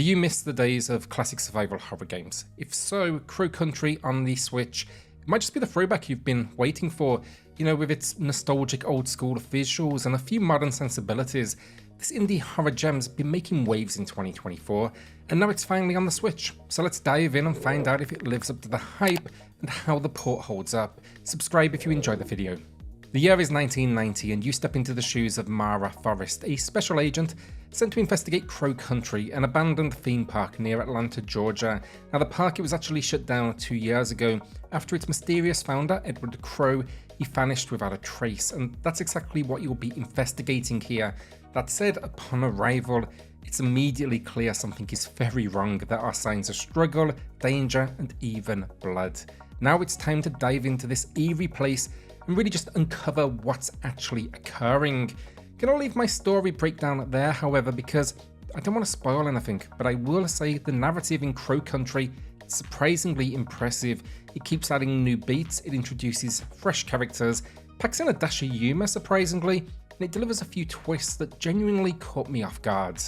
Do you miss the days of classic survival horror games? If so, Crow Country on the Switch, it might just be the throwback you've been waiting for. You know, with its nostalgic old school visuals and a few modern sensibilities, this indie horror gem's been making waves in 2024, and now it's finally on the Switch. So let's dive in and find out if it lives up to the hype and how the port holds up. Subscribe if you enjoy the video. The year is 1990 and you step into the shoes of Mara Forrest, a special agent sent to investigate Crow Country, an abandoned theme park near Atlanta, Georgia. Now the park, it was actually shut down 2 years ago after its mysterious founder, Edward Crow, he vanished without a trace, and that's exactly what you'll be investigating here. That said, upon arrival, it's immediately clear something is very wrong. There are signs of struggle, danger, and even blood. Now it's time to dive into this eerie place and really just uncover what's actually occurring. Gonna leave my story breakdown there, however, because I don't want to spoil anything, but I will say the narrative in Crow Country is surprisingly impressive. It keeps adding new beats, it introduces fresh characters, packs in a dash of humour surprisingly, and it delivers a few twists that genuinely caught me off guard.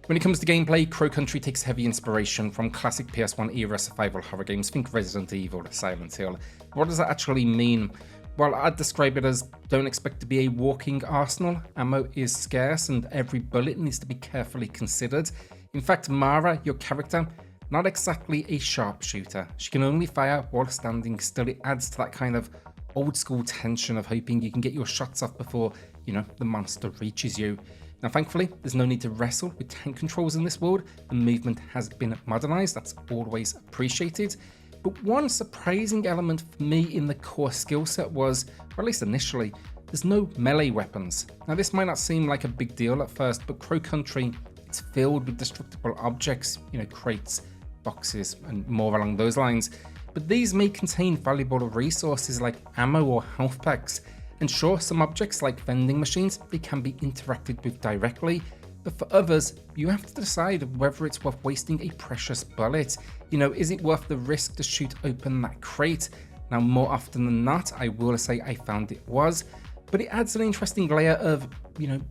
When it comes to gameplay, Crow Country takes heavy inspiration from classic PS1 era survival horror games. Think Resident Evil, Silent Hill. What does that actually mean? Well, I'd describe it as don't expect to be a walking arsenal. Ammo is scarce and every bullet needs to be carefully considered. In fact, Mara, your character, not exactly a sharpshooter. She can only fire while standing still. It adds to that kind of old school tension of hoping you can get your shots off before, the monster reaches you. Now, thankfully, there's no need to wrestle with tank controls in this world. The movement has been modernized. That's always appreciated. But one surprising element for me in the core skill set was, or at least initially, there's no melee weapons. Now this might not seem like a big deal at first, but Crow Country, it's filled with destructible objects, crates, boxes, and more along those lines. But these may contain valuable resources like ammo or health packs. And sure, some objects like vending machines, they can be interacted with directly. But for others, you have to decide whether it's worth wasting a precious bullet. Is it worth the risk to shoot open that crate? Now, more often than not, I will say I found it was, but it adds an interesting layer of,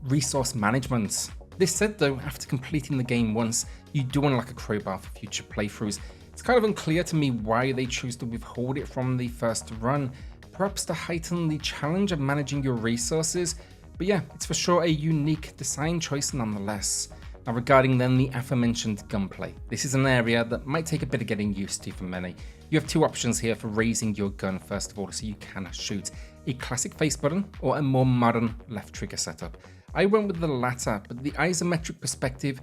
resource management. This said though, after completing the game once, you do unlock a crowbar for future playthroughs. It's kind of unclear to me why they choose to withhold it from the first run, perhaps to heighten the challenge of managing your resources. But yeah, it's for sure a unique design choice nonetheless. Now regarding then the aforementioned gunplay, this is an area that might take a bit of getting used to for many. You have two options here for raising your gun first of all, so you can shoot a classic face button or a more modern left trigger setup. I went with the latter, but the isometric perspective,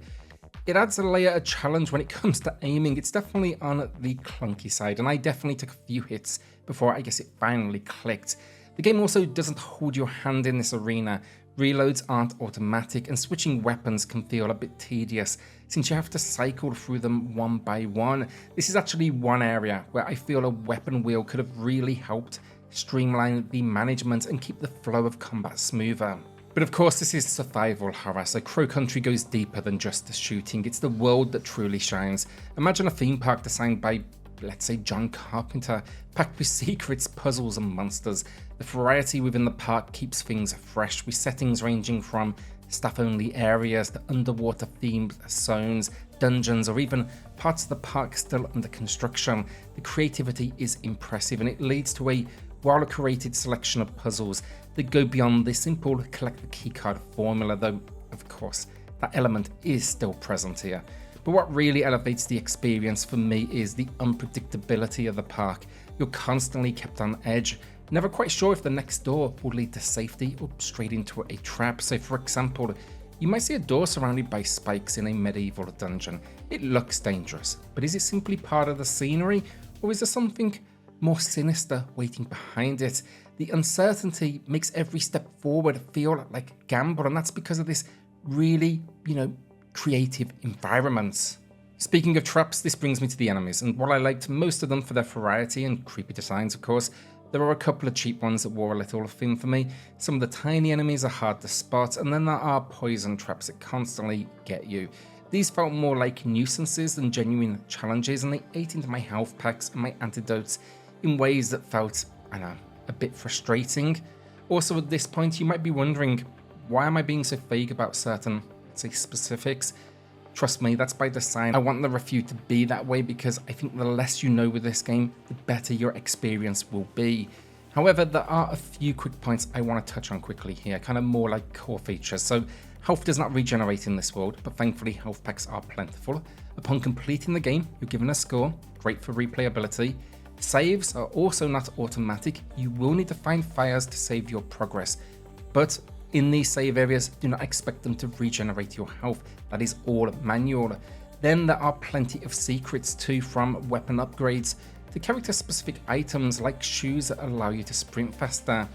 it adds a layer of challenge when it comes to aiming. It's definitely on the clunky side, and I definitely took a few hits before I guess it finally clicked. The game also doesn't hold your hand in this arena. Reloads aren't automatic and switching weapons can feel a bit tedious since you have to cycle through them one by one. This is actually one area where I feel a weapon wheel could have really helped streamline the management and keep the flow of combat smoother. But of course this is survival horror, so Crow Country goes deeper than just the shooting. It's the world that truly shines. Imagine a theme park designed by, let's say, John Carpenter, packed with secrets, puzzles, and monsters. The variety within the park keeps things fresh, with settings ranging from staff-only areas to underwater-themed zones, dungeons, or even parts of the park still under construction. The creativity is impressive, and it leads to a well-curated selection of puzzles that go beyond the simple collect the keycard formula, though, of course, that element is still present here. But what really elevates the experience for me is the unpredictability of the park. You're constantly kept on edge, never quite sure if the next door will lead to safety or straight into a trap. So for example, you might see a door surrounded by spikes in a medieval dungeon. It looks dangerous, but is it simply part of the scenery, or is there something more sinister waiting behind it? The uncertainty makes every step forward feel like a gamble, and that's because of this really, creative environments. Speaking of traps, this brings me to the enemies, and while I liked most of them for their variety and creepy designs of course, there are a couple of cheap ones that wore a little thin for me. Some of the tiny enemies are hard to spot, and then there are poison traps that constantly get you. These felt more like nuisances than genuine challenges, and they ate into my health packs and my antidotes in ways that felt, a bit frustrating. Also at this point you might be wondering, why am I being so vague about certain, say, specifics? Trust me, that's by design. I want the review to be that way because I think the less you know with this game, the better your experience will be. However, there are a few quick points I want to touch on quickly here, kind of more like core features. So health does not regenerate in this world, but thankfully health packs are plentiful. Upon completing the game, you're given a score, great for replayability. Saves are also not automatic. You will need to find fires to save your progress, but in these save areas, do not expect them to regenerate your health. That is all manual. Then there are plenty of secrets too, from weapon upgrades to character specific items like shoes that allow you to sprint faster.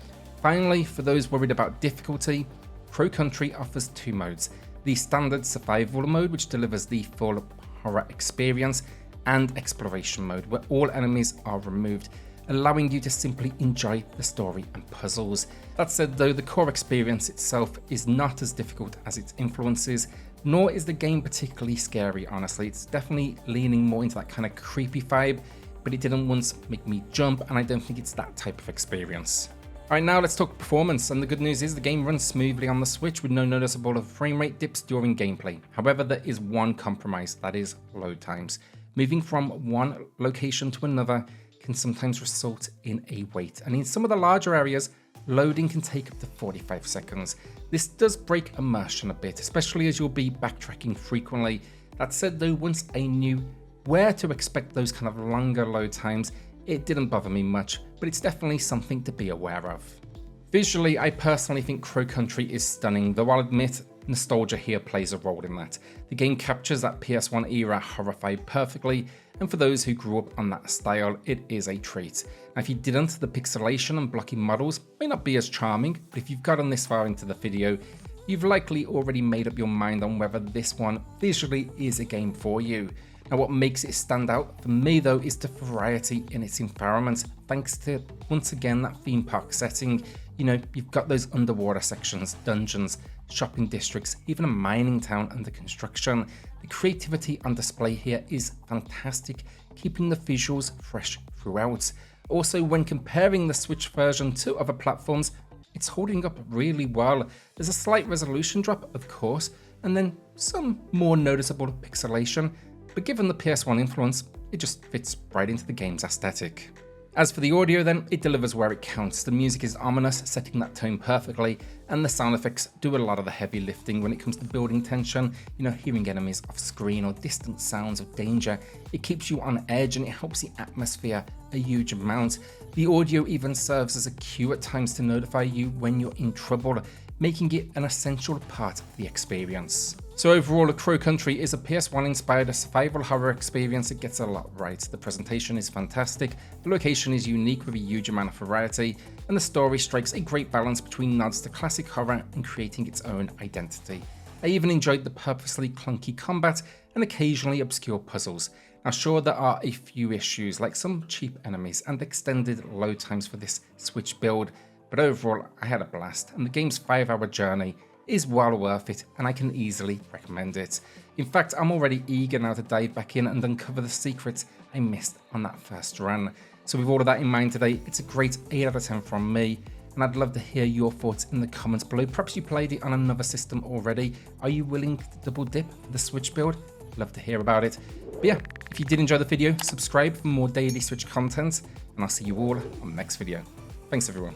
Finally, for those worried about difficulty, Crow Country offers two modes: the standard survival mode, which delivers the full horror experience, and exploration mode, where all enemies are removed, allowing you to simply enjoy the story and puzzles. That said though, the core experience itself is not as difficult as its influences, nor is the game particularly scary, honestly. It's definitely leaning more into that kind of creepy vibe, but it didn't once make me jump, and I don't think it's that type of experience. Alright, now let's talk performance, and the good news is the game runs smoothly on the Switch with no noticeable frame rate dips during gameplay. However, there is one compromise, that is load times. Moving from one location to another can sometimes result in a wait, and in some of the larger areas, loading can take up to 45 seconds. This does break immersion a bit, especially as you'll be backtracking frequently. That said though, once I knew where to expect those kind of longer load times, it didn't bother me much, but it's definitely something to be aware of. Visually, I personally think Crow Country is stunning, though I'll admit nostalgia here plays a role in that. The game captures that PS1 era horror vibe perfectly, and for those who grew up on that style, it is a treat. Now, if you didn't, the pixelation and blocky models may not be as charming, but if you've gotten this far into the video, you've likely already made up your mind on whether this one visually is a game for you. Now, what makes it stand out for me though is the variety in its environment, thanks to, once again, that theme park setting. You know, you've got those underwater sections, dungeons, shopping districts, even a mining town under construction. The creativity on display here is fantastic, keeping the visuals fresh throughout. Also, when comparing the Switch version to other platforms, it's holding up really well. There's a slight resolution drop, of course, and then some more noticeable pixelation, but given the PS1 influence, it just fits right into the game's aesthetic. As for the audio then, it delivers where it counts. The music is ominous, setting that tone perfectly, and the sound effects do a lot of the heavy lifting when it comes to building tension. You know, hearing enemies off screen or distant sounds of danger, it keeps you on edge and it helps the atmosphere a huge amount. The audio even serves as a cue at times to notify you when you're in trouble, making it an essential part of the experience. So overall, A Crow Country is a PS1 inspired survival horror experience that gets a lot right. The presentation is fantastic, the location is unique with a huge amount of variety, and the story strikes a great balance between nods to classic horror and creating its own identity. I even enjoyed the purposely clunky combat and occasionally obscure puzzles. Now sure, there are a few issues like some cheap enemies and extended load times for this Switch build, but overall I had a blast, and the game's 5-hour journey is well worth it, and I can easily recommend it. In fact, I'm already eager now to dive back in and uncover the secrets I missed on that first run. So with all of that in mind today, it's a great 8 out of 10 from me, and I'd love to hear your thoughts in the comments below. Perhaps you played it on another system already. Are you willing to double dip for the Switch build? Love to hear about it. But yeah, if you did enjoy the video, subscribe for more daily Switch content, and I'll see you all on the next video. Thanks everyone.